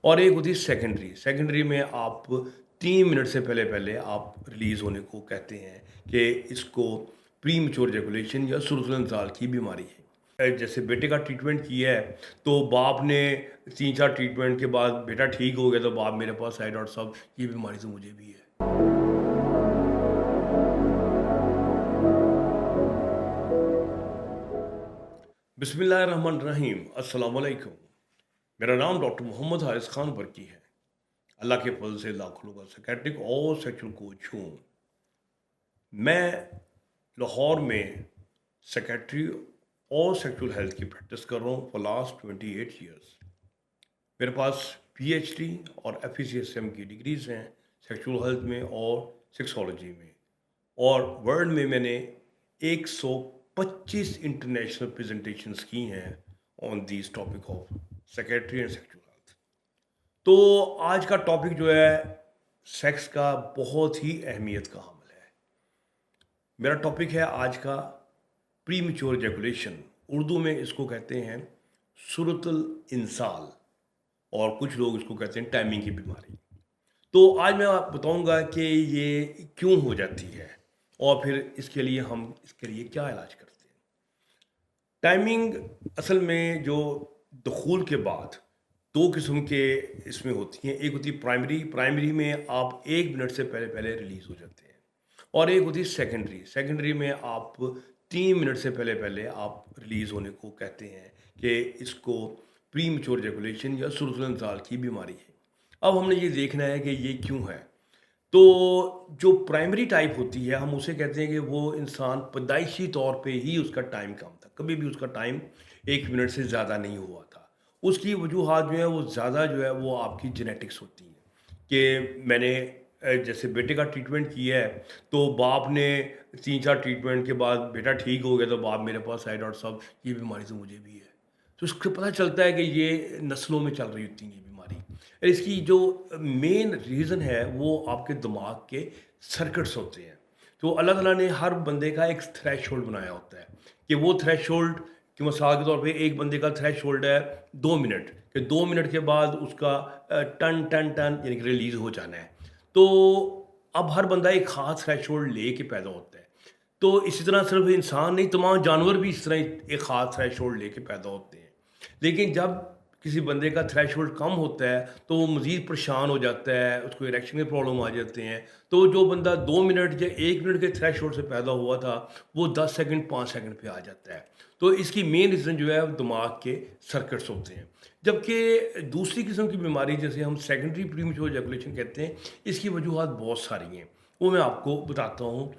और एक होती है सेकेंडरी। सेकेंडरी में आप 3 मिनट से पहले पहले आप रिलीज़ होने को कहते हैं कि इसको प्रीमैच्योर इजैकुलेशन या सुरतुल-इंज़ाल की बीमारी है। जैसे बेटे का ट्रीटमेंट किया है, तो बाप ने 3-4 ट्रीटमेंट के बाद बेटा ठीक हो गया, तो बाप मेरे पास आए, डॉक्टर साहब ये बीमारी तो मुझे भी है। बिस्मिल्लाहिर्रहमानिर्रहीम, अस्सलाम वालेकुम। मेरा नाम डॉक्टर मोहम्मद हारिस खान बरकी है। अल्लाह के फज़ल से लाखों लोगों का साइकियाट्रिक और सेक्सुअल कोच हूँ। मैं लाहौर में साइकियाट्री और सेक्सुअल हेल्थ की प्रैक्टिस कर रहा हूँ फॉर लास्ट 28 ईयर्स। मेरे पास पीएचडी और एफईसीएसएम की डिग्रीज हैं सेक्सुअल हेल्थ में और सेक्सोलॉजी में। और वर्ल्ड में मैंने 125 इंटरनेशनल प्रेजेंटेशंस की हैं on this topic of psychiatry and sexual health. तो आज का टॉपिक जो है सेक्स का बहुत ही अहमियत का हामिल है। मेरा टॉपिक है आज का प्रीमैच्योर इजैकुलेशन। उर्दू में इसको कहते हैं सुरतुल इंसाल, और कुछ लोग इसको कहते हैं टाइमिंग की बीमारी। तो आज मैं आप बताऊंगा कि ये क्यों हो जाती है और फिर इसके लिए क्या इलाज करते हैं। टाइमिंग असल में जो दुखूल के बाद दो किस्म के इसमें होती हैं। एक होती है प्राइमरी। प्राइमरी में आप 1 मिनट से पहले पहले रिलीज हो जाते हैं, और एक होती है सेकेंडरी। सेकेंडरी में आप 3 मिनट से पहले पहले आप रिलीज होने को कहते हैं कि इसको प्रीमैच्योर इजैकुलेशन या सुरतुल-इंज़ाल की बीमारी है। अब हमने ये देखना है कि ये क्यों है। तो जो प्राइमरी टाइप होती है, हम उसे कहते हैं कि वो इंसान पैदाइशी तौर पे ही उसका टाइम कम था, कभी भी उसका टाइम 1 मिनट से ज़्यादा नहीं हुआ था। उसकी वजूहात जो है वो ज़्यादा जो है वो आपकी जेनेटिक्स होती हैं कि मैंने जैसे बेटे का ट्रीटमेंट किया है, तो बाप ने 3-4 ट्रीटमेंट के बाद बेटा ठीक हो गया, तो बाप मेरे पास आए, डॉक्टर साहब ये बीमारी तो मुझे भी है। तो उससे पता चलता है कि ये नस्लों में चल रही होती है ये बीमारी। इसकी जो मेन रीज़न है वो आपके दिमाग के सर्किट्स होते हैं। तो अल्लाह ताला ने हर बंदे का एक थ्रेशोल्ड बनाया होता है कि वो थ्रेशोल्ड कि मिसाल के तौर पे एक बंदे का थ्रेशोल्ड है 2 मिनट, कि 2 मिनट के बाद उसका टन टन टन यानी कि रिलीज़ हो जाना है। तो अब हर बंदा एक ख़ास थ्रेशोल्ड लेके पैदा होता है। तो इसी तरह सिर्फ इंसान नहीं, तमाम जानवर भी इस तरह एक ख़ास थ्रेशोल्ड लेके पैदा होते हैं। लेकिन जब किसी बंदे का थ्रेशोल्ड कम होता है तो वो मज़ीद परेशान हो जाता है, उसको इरेक्शन के प्रॉब्लम आ जाते हैं। तो जो बंदा 2 मिनट या 1 मिनट के थ्रेशोल्ड से पैदा हुआ था, वो 10 सेकंड 5 सेकंड पे आ जाता है। तो इसकी मेन रीज़न जो है दिमाग के सर्किट्स होते हैं। जबकि दूसरी किस्म की बीमारी जिसे हम सेकेंडरी प्रीमैच्योर इजैकुलेशन कहते हैं, इसकी वजूहात बहुत सारी हैं। वो मैं आपको बताता हूँ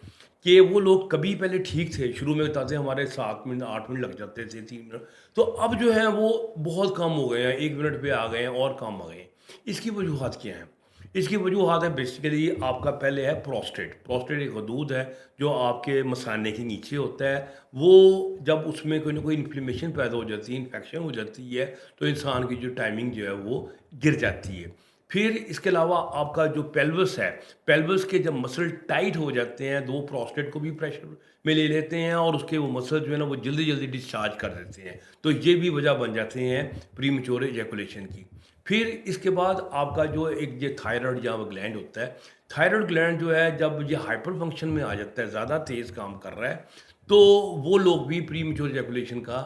कि वो लोग कभी पहले ठीक थे, शुरू में बताते हैं हमारे 7 मिनट 8 मिनट लग जाते थे, 3 मिनट। तो अब जो है वो बहुत कम हो गए हैं, 1 मिनट पे आ गए हैं और कम आ गए हैं। इसकी वजूहात क्या हैं? इसकी वजूहात है बेसिकली आपका पहले है प्रोस्टेट। प्रोस्टेट एक हदूद है जो आपके मसाने के नीचे होता है। वो जब उसमें कोई ना कोई इन्फ्लेमेशन पैदा हो जाती है, इन्फेक्शन हो जाती है, तो इंसान की जो टाइमिंग जो है वो गिर जाती है। फिर इसके अलावा आपका जो पेल्विस है, पेल्विस के जब मसल टाइट हो जाते हैं, तो वो प्रोस्टेट को भी प्रेशर में ले लेते हैं और उसके वो मसल जो है ना वो जल्दी-जल्दी डिस्चार्ज कर देते हैं। तो ये भी वजह बन जाते हैं प्रीमैच्योर इजैकुलेशन की। फिर इसके बाद आपका जो एक ये थायराइड या ग्लैंड होता है, थायराइड ग्लैंड जो है जब ये हाइपर फंक्शन में आ जाता है, ज़्यादा तेज़ काम कर रहा है, तो वो लोग भी प्रीमैच्योर इजैकुलेशन का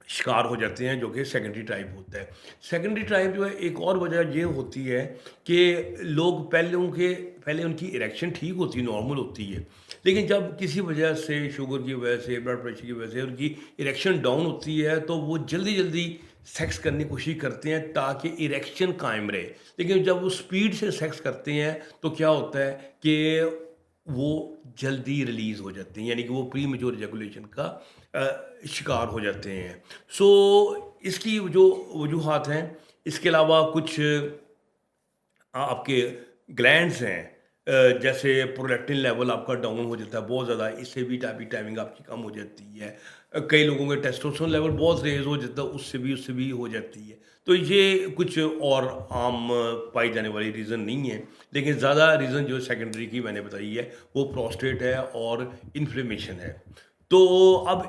शिकार हो जाते हैं, जो कि सेकेंडरी टाइप होता है। सेकेंडरी टाइप जो है एक और वजह ये होती है कि लोग पहले उनकी इरेक्शन ठीक होती है, नॉर्मल होती है। लेकिन जब किसी वजह से शुगर की वजह से, ब्लड प्रेशर की वजह से उनकी इरेक्शन डाउन होती है, तो वो जल्दी-जल्दी सेक्स करने की कोशिश करते हैं ताकि इरेक्शन कायम रहे। लेकिन जब वो स्पीड से सेक्स करते हैं, तो क्या होता है कि वो जल्दी रिलीज़ हो जाते हैं, यानी कि वो प्रीमैच्योर इजैकुलेशन का शिकार हो जाते हैं। सो इसकी जो वजूहात हैं, इसके अलावा कुछ आपके ग्लैंड्स हैं, जैसे प्रोलैक्टिन लेवल आपका डाउन हो जाता है बहुत ज़्यादा, इससे भी टाइमिंग आपकी कम हो जाती है। कई लोगों के टेस्टोस्टेरोन लेवल बहुत रेज़ हो जाता है, उससे भी हो जाती है। तो ये कुछ और आम पाई जाने वाली रीज़न नहीं है, लेकिन ज़्यादा रीज़न जो सेकेंडरी की मैंने बताई है, वो प्रोस्टेट है और इन्फ्लेमेशन है। तो अब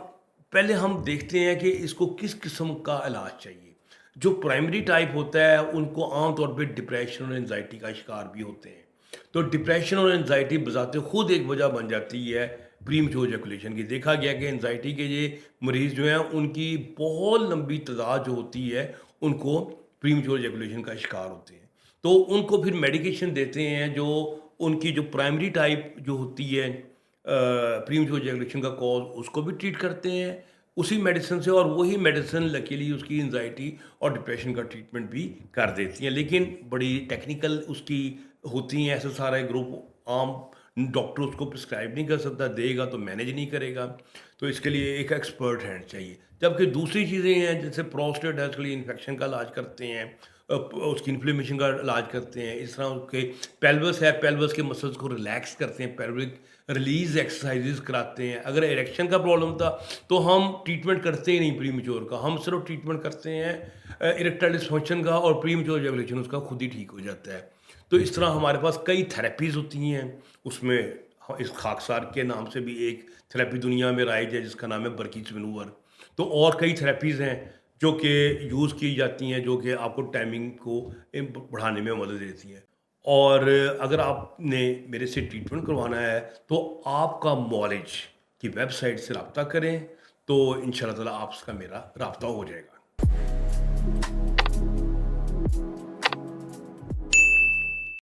पहले हम देखते हैं कि इसको किस किस्म का इलाज चाहिए। जो प्राइमरी टाइप होता है उनको आमतौर पे डिप्रेशन और एनजाइटी का शिकार भी होते हैं। तो डिप्रेशन और एनजाइटी बजाते खुद एक वजह बन जाती है प्रीमेच्योर एजैकुलेशन की। देखा गया कि एनजाइटी के ये मरीज़ जो हैं उनकी बहुत लंबी तादाद जो होती है उनको प्रीमेच्योर एजैकुलेशन का शिकार होते हैं। तो उनको फिर मेडिकेशन देते हैं जो उनकी जो प्राइमरी टाइप जो होती है प्रीमेच्योर एजैकुलेशन का कॉज उसको भी ट्रीट करते हैं उसी मेडिसिन से, और वही मेडिसिन लकीली उसकी एंजाइटी और डिप्रेशन का ट्रीटमेंट भी कर देती हैं। लेकिन बड़ी टेक्निकल उसकी होती हैं, ऐसे सारे ग्रुप आम डॉक्टर उसको प्रिस्क्राइब नहीं कर सकता, देगा तो मैनेज नहीं करेगा। तो इसके लिए एक एक्सपर्ट हैंड चाहिए। जबकि दूसरी चीज़ें हैं जैसे प्रोस्टेट है, उसके लिए इन्फेक्शन का इलाज करते हैं, उसकी इन्फ्लेमेशन का इलाज करते हैं। इस तरह उसके पेल्विस है, पेल्विस के मसल्स को रिलैक्स करते हैं, पेल्विक रिलीज एक्सरसाइजेज कराते हैं। अगर इरेक्शन का प्रॉब्लम था तो हम ट्रीटमेंट करते ही नहीं प्रीमेच्योर का, हम सिर्फ ट्रीटमेंट करते हैं इरेक्टाइल डिसफंक्शन का, और प्रीमेच्योर एजैकुलेशन उसका खुद ही ठीक हो जाता है। तो इस तरह हमारे पास कई थेरेपीज़ होती हैं। उसमें इस खाकसार के नाम से भी एक थेरेपी दुनिया में राइज है जिसका नाम है बर्कीज मैनूवर। तो और कई थेरेपीज़ हैं जो कि यूज़ की जाती हैं, जो कि आपको टाइमिंग को बढ़ाने में मदद देती हैं। और अगर आपने मेरे से ट्रीटमेंट करवाना है तो आपका मॉलेज की वेबसाइट से रब्ता करें, तो इंशाल्लाह ताला आपका मेरा रब्ता हो जाएगा।